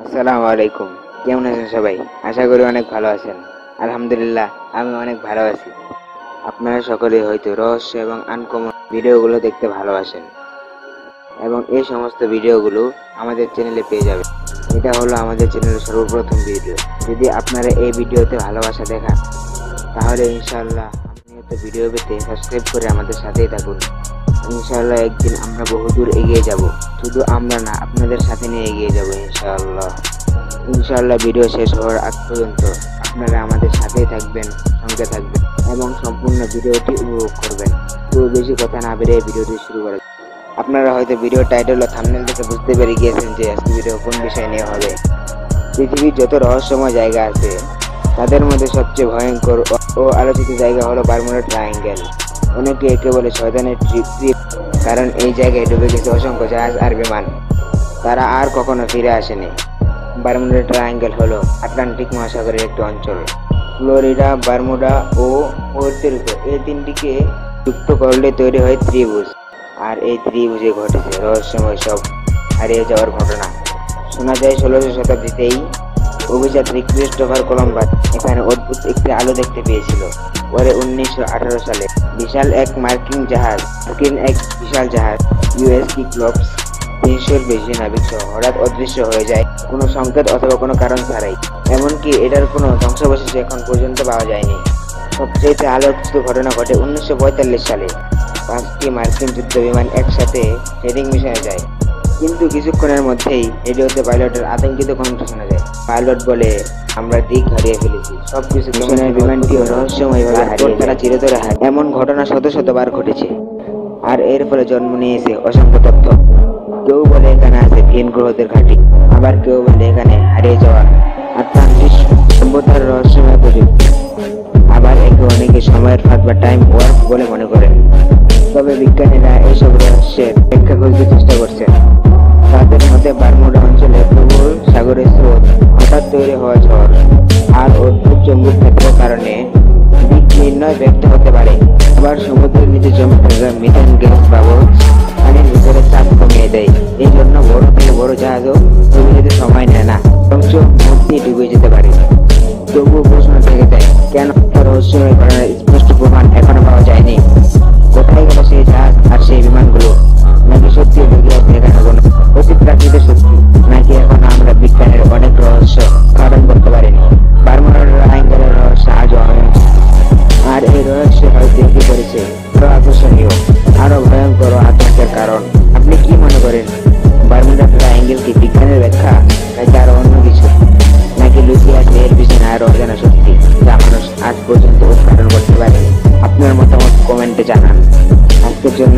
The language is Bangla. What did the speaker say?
আসসালামু আলাইকুম। কেমন আছেন সবাই? আশা করি অনেক ভালো আছেন। আলহামদুলিল্লাহ, আমি অনেক ভালো আছি। আপনারা সকলেই হয়তো রহস্য এবং আনকমন ভিডিওগুলো দেখতে ভালোবাসেন এবং এই সমস্ত ভিডিওগুলো আমাদের চ্যানেলে পেয়ে যাবেন। এটা হলো আমাদের চ্যানেলের সর্বপ্রথম ভিডিও। যদি আপনারা এই ভিডিওতে ভালোবাসা দেখান তাহলে ইনশাআল্লাহ নিয়মিত ভিডিও পেতে সাবস্ক্রাইব করে আমাদের সাথেই থাকুন। ইনশাআল্লাহ একদিন আমরা বহুদূর এগিয়ে যাব। শুধু আমরা না, আপনাদের সাথে নিয়ে এগিয়ে যাব ইনশাআল্লাহ। ইনশাআল্লাহ ভিডিও শেষ হওয়ার আগ পর্যন্ত আপনারা আমাদের সাথেই থাকবেন, সঙ্গে থাকবেন এবং সম্পূর্ণ ভিডিওটি উপভোগ করবেন। তো বেশি কথা না বেরিয়ে ভিডিওটি শুরু করা যাক। আপনারা হয়তো ভিডিও টাইটেল ও থাম্বনেল দেখে বুঝতে পেরে গিয়েছেন যে আজকে ভিডিও কোন বিষয় নিয়ে হবে। পৃথিবীর যত রহস্যময় জায়গা আছে তাদের মধ্যে সবচেয়ে ভয়ঙ্কর ও আলোচিত জায়গা হলো বারমুডা ট্রায়াঙ্গেল। অনেকে একে বলে শয়তানের ট্রিপ, কারণ এই জায়গায় ডুবে গেছে অসংখ্য জাহাজ আর বিমান। তারা আর কখনো ফিরে আসেনি। বারমুডা ট্রায়াঙ্গেল হলো আটলান্টিক মহাসাগরের একটি অঞ্চল। ফ্লোরিডা, বারমুডা ও পুয়ের্তো রিকো এই তিনটিকে যুক্ত করলে তৈরি হয় ত্রিভুজ। আর এই ত্রিভুজে ঘটেছে রহস্যময় সব হারিয়ে যাওয়ার ঘটনা। শোনা যায় 16শো শতাব্দীতেই অভিযাত্রী ক্রিস্টোফার কলম্বাস এখানে অদ্ভুত একটি আলো দেখতে পেয়েছিল। পরে 1918 সালে বিশাল এক মার্কিন জাহাজ ইউএস কিক্লোপস 300-এর বেশি নাবিক সহ হঠাৎ অদৃশ্য হয়ে যায়, কোনো সংকেত অথবা কোনো কারণ ছাড়াই। এমনকি এটার কোনো ধ্বংসাবশেষ এখন পর্যন্ত পাওয়া যায়নি। সবচেয়ে আলোচিত ঘটনা ঘটে 1945 সালে। 5টি মার্কিন যুদ্ধ বিমান একসাথে ট্রেনিং মিশনে যায়, কিন্তু কিছুক্ষণের মধ্যেই রেডিওতে পাইলটের আতঙ্কিত কণ্ঠ শোনা যায়। পাইলট বলে, আমরা দিক হারিয়ে ফেলেছি, সবকিছু মিশনের বিমানটিও রহস্যময়ভাবে হারিয়ে তারা চিরতরে হারিয়ে। এমন ঘটনা শত শতবার ঘটেছে, আর এর ফলে জন্ম নিয়েছে অসংখ্য তথ্য। কেউ বলে এখানে আছে ভিন গ্রহদের ঘাঁটি, আবার কেউ বলে এখানে হারিয়ে যাওয়া আটলান্টিস সভ্যতার রহস্যময় প্রযুক্তি, আবার অনেকে সময়ের ফাঁদ বা টাইম ওয়ার্প বলে মনে করেন। তবে বিজ্ঞানীরা এইসব রহস্যের ব্যাখ্যা খুঁজতে চেষ্টা করছেন। তাদের মতে বারমুডা অঞ্চলে প্রবল সাগরের স্রোত, হঠাৎ তৈরি হওয়া ঝড় আর অদ্ভুত চৌম্বক ক্ষেত্রের কারণে দিক নির্ণয় ব্যর্থ হতে পারে। আবার সমুদ্রের নিচে জমে থাকা মিথেন গ্যাস বাবদ পানির ভিতরে চাপ কমিয়ে দেয়। এই জন্য বড় থেকে বড় জাহাজও ডুবে যেতে সময় নেয় না, বরঞ্চ মধ্যেই ডুবে যেতে পারে। তবুও প্রশ্ন থেকে যায়, কেন রহস্যময় ঘটনার স্পষ্ট প্রমাণ এখনো পাওয়া যায়নি? কোথায় গেল সেই জাহাজ আর সেই বিমানগুলো? নাকি সত্যি ঢুকে আছে এখানে কোনো অতীত প্রাকৃতিক শক্তি? নাকি এখন আমরা বিজ্ঞানের অনেক রহস্য খনন করতে পারিনি? বারমুডা ট্রায়াঙ্গেলের রহস্য আজও অমীমাংসিত। আর এই রহস্য হয়তো কি করেছে আরো আকর্ষণীয়, আরো ভয়ঙ্কর আতঙ্কের কারণ। আপনি কি মনে করেন, বারমুডা ট্রায়াঙ্গেল কি বিজ্ঞানের ব্যাখ্যা, নাকি আরো অন্য কিছু? নাকি লুকিয়ে আছে এর পিছনে আরো অজানা শক্তি যা মানুষ আজ পর্যন্ত উদ্ঘাটন করতে পারেনি? আপনার মতামত কমেন্টে জানান। আজকের জন্য